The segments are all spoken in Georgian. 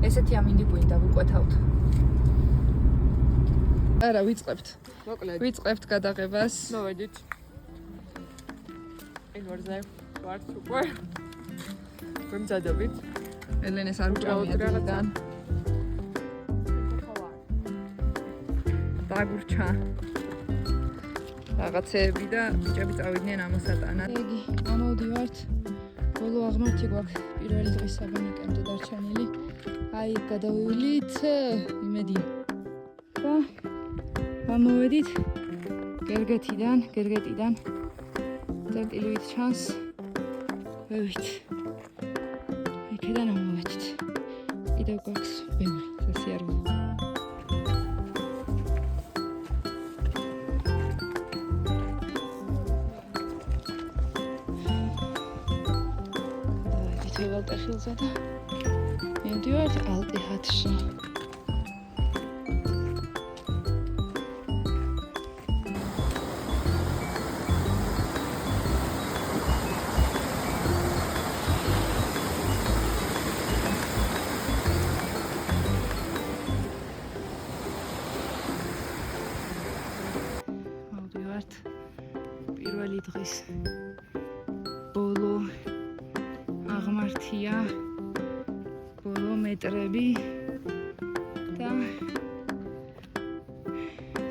ესეთი ამინდი გვინდა ვიყვეთავთ. არა, ვიწყებთ. მოკლედ. ვიწყებთ გადაღებას. მოვედით. ინვარზე ვართ უკვე. გემზადებით. ელენეს არ უჭამია დღიდან. დაგურჩა. რაღაცეები და ბიჭები წავიდნენ ამოსატანად. ეგი, ამოვდივართ. ბოლო აღმართი გვაქვს პირველი დღის საბანაკემდე დარჩენილი. აი, გადავივლით იმედი. და ამოვედით გერგეტიდან. წერტილივით ჩანს. ვევით. იქიდან ამოვედით. კიდევ გვაქვს ბევრი სასიარულო. ალტეხილზე და მივდივართ ალტეჰათში. მივდივართ პირველი დღის ბოლო აღმართია, ბოლო მეტრები და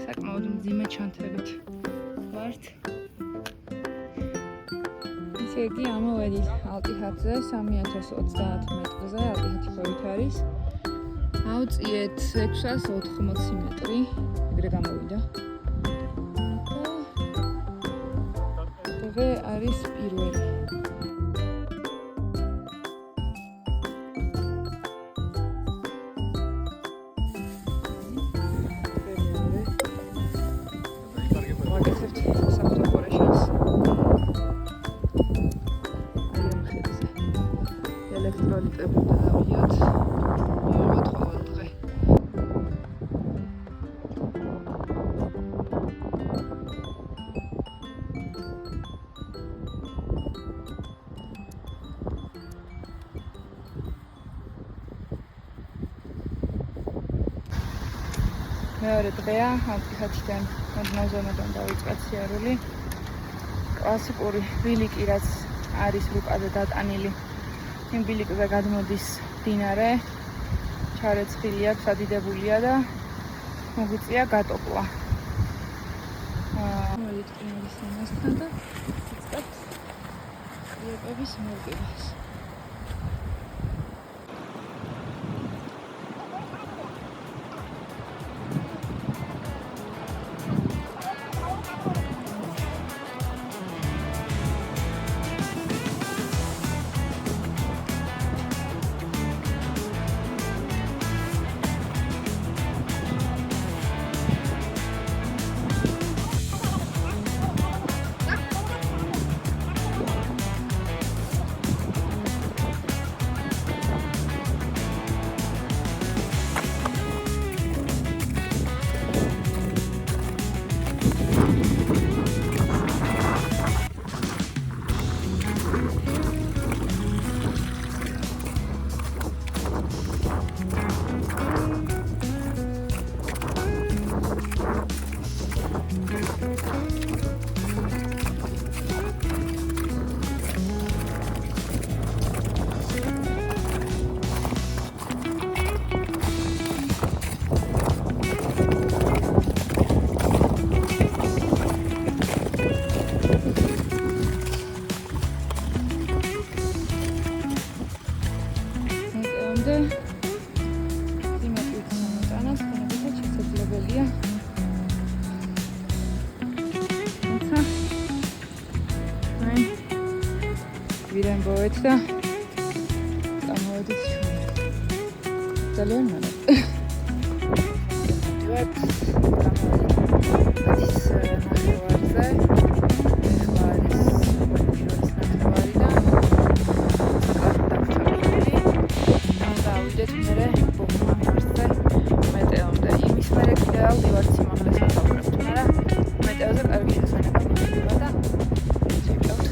საკმაოდ მძიმე ჩანთებით ვართ. ისე იგი ამოვედით ალტიჰათზე 3030 მეტრზე, ალტიჰათი ხევით არის. ავწიეთ 680 მეტრი, ეგრე გამოვიდა. და დღე არის პირველი. ელექტროლიტები დავიოთ. მივიღოთ ყოველ დღე. მეორე დღეა, ალტიჰათიდან მოდნავზომედან დავიწყეთ სიარული. კლასიკური ბილიკი, რაც არის რუკაზე დატანილი. იმ ბილიკზე გადმოდის მდინარე, ჩარეცხილი აქვს, ადიდებულია და მოგვიწია გატოპლა. მოვედით ყინულის იმასთან და ვიწყებთ იეპების მოვკიდას. ვირენ ბოეთ და წამოვედით ძალიან მალე. ვართ გამოვიდით ნახევარზე. ეხლა არის პირველი ნახევარი და დავიდეთ მერე ბოხმარზე მეტეომდე. იმის მერე კიდევ ავდივართ სიმაღლეს ვსაუბრობთ, მაგრამ მეტეოზე კარგი შესაძლებლობა მოხდება და შევჭავთ.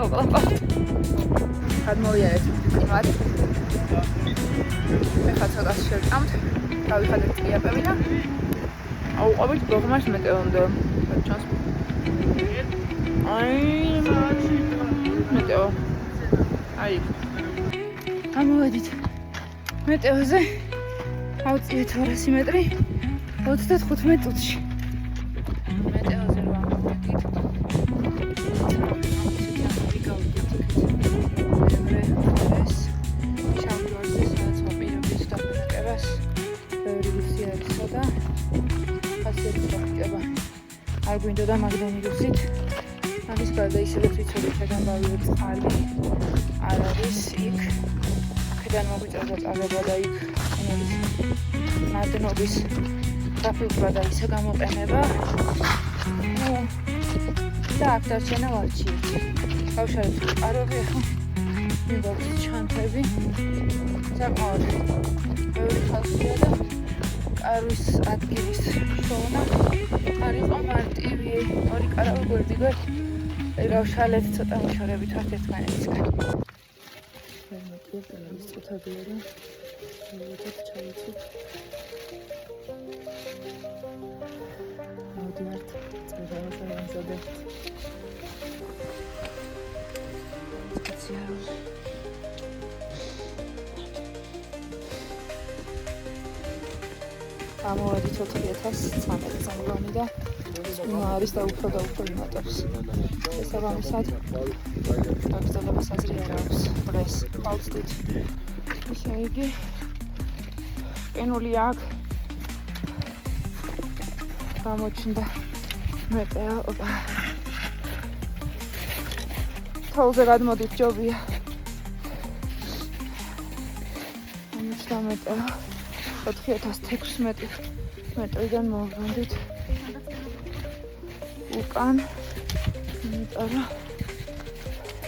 უყლაპავთ. გადმოვიარეთ იმად. მე ხა ცოტა შევჭამთ. დავიხადეთ წიაპები და აუყობით გოგმას მეტეონდო. ჩანს. აი მეტეო. აი. გამოვედით. მეტეოზე ავწიეთ 200 მეტრი 35 წუთში. მეტეოზე რა მოვედით. არ გვინდოდა მაგდენიუსით. ამის გარდა ისევე ვიცოდით შეგამბავიო წყალი არ არის იქ. აქედან მოგვიწევდა წაგება და იქ ენების ნადნობის დაფილტრა და ისე გამოყენება. და აქ დარჩენა ვარჩიეთ. გავშალეთ პაროღი ახლა მივაქვს ჩანთები. საკმაოდ ბევრი ხალხია და კარვის ადგილის შოვნა არ იყო მარტივი. ორი კარავა გვერდიგვერდ გავშალეთ ცოტა მოშორებით ვართ ერთმანეთისგან. ეს წუთებია და მოვიდეთ ჩავიცით. მოდივართ წევრებთან ამზადებთ. სპეციალური ამოვედით 4,013 წამლანი და იმა არის და უფრო იმატებს. შესაბამისად გაგრძელებას აზრი არ აქვს დღეს ხალხით. ისე იგი პენული აქ გამოჩნდა მეტეო. თოვლზე გადმოდით ჯობია. გამოჩნდა მეტეო 4,016 მეტრიდან მოვიდით უკან. იმიტომ რომ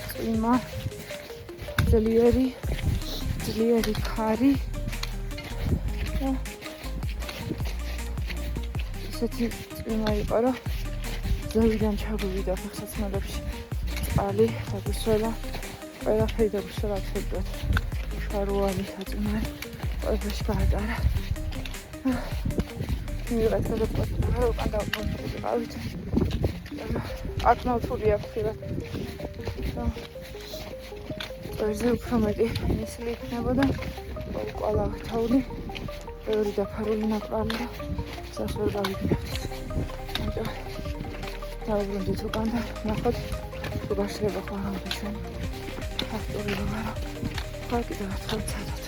წვიმა ძლიერი ქარი და ისეთი წვიმა იყო რომ ზევიდან ჩაგვივიდა ფეხსაცმელებში წყალი დაგვისვლა. ყველაფერი დაგვისვლა აბსოლუტურად. შარუარი საწუნარი ყველაფერში გაატარა. მივიღეთ გადაწყვეტილება რომ უკან დავყავით. აკნავთული აქვს ხილად. წერზე უფრო მეტი ნისლი იქნებოდა. ყველა თაული ბევრი დაფარული ნაკვალი და სას ვერ გავიგებთ. ამიტომ დავუბრუნდით უკან და ნახოთ თუ გაშლება ხო არა ჩვენ. ფაქტური ვარ. ხა კიდევ ერთხელ ცადოთ.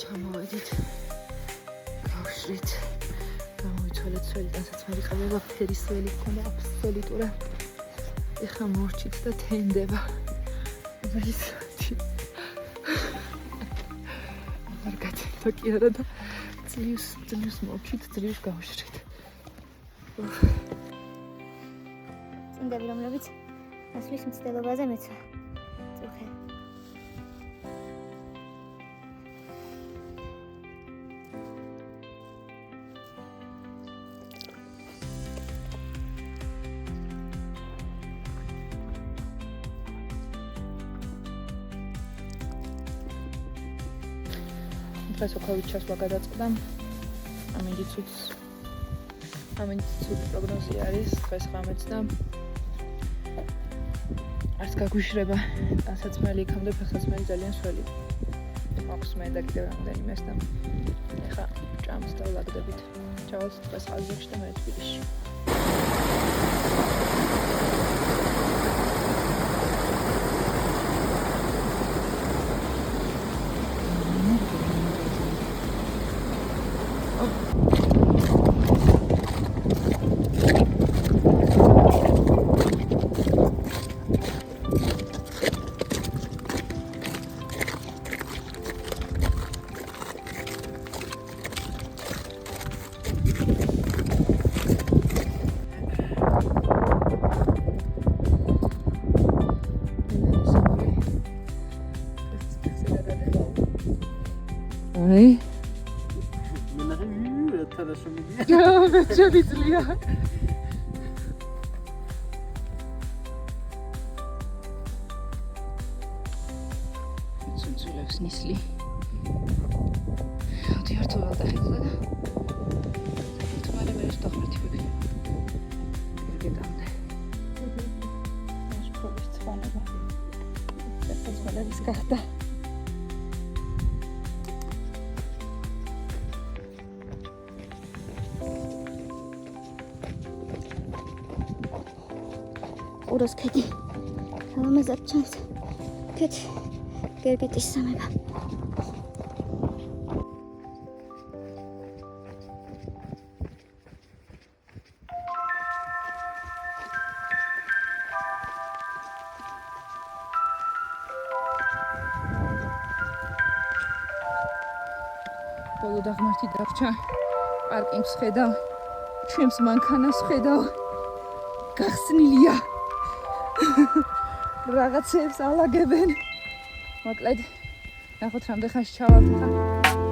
ჩამოვედით. გავშრით. გამოვიცვალეთ სველიდან საწმელი ყავება ფერის სველი ქონდა აბსოლუტურად. ეხლა მორჩით და თენდება. ვისათი. არ გაწევთ კი არა და ძლივს მორჩით, ძლივს გავშრით. წინდები რომლებიც ასვლის მცდელობაზე მეცვა. წუხე. დღეს ოქავით ჩასვლა გადაწყდა. ამინდი ცუდი პროგნოზი არის დღეს ღამეც და არც გაგვიშრება დასაცმელი იქამდე ფეხსაცმელი ძალიან სველი აქვს მე და კიდევ რამდენიმეს და ეხლა ჭამს და ვლაგდებით. ჩავალთ დღეს ხაზებში და მე თბილისში. აი შეგვიძლია ცუნცულებს ნისლი. Ό,τι ერთობალ და ხედავდა და თუმცა მე ის დახმართებები. ერგეტამდე. შფობის ცხოველა. ეს გახდა. უროს ქედი. ამაზად ჩანს. ქეთ გერგეტის სამება. ბოლო დაღმართი დარჩა. პარკინგს ხედავ. ჩემს მანქანას ხედავ. გახსნილია. რაღაცებს ალაგებენ. მოკლედ, ნახოთ რამდენ ხანში ჩავალთ ხა.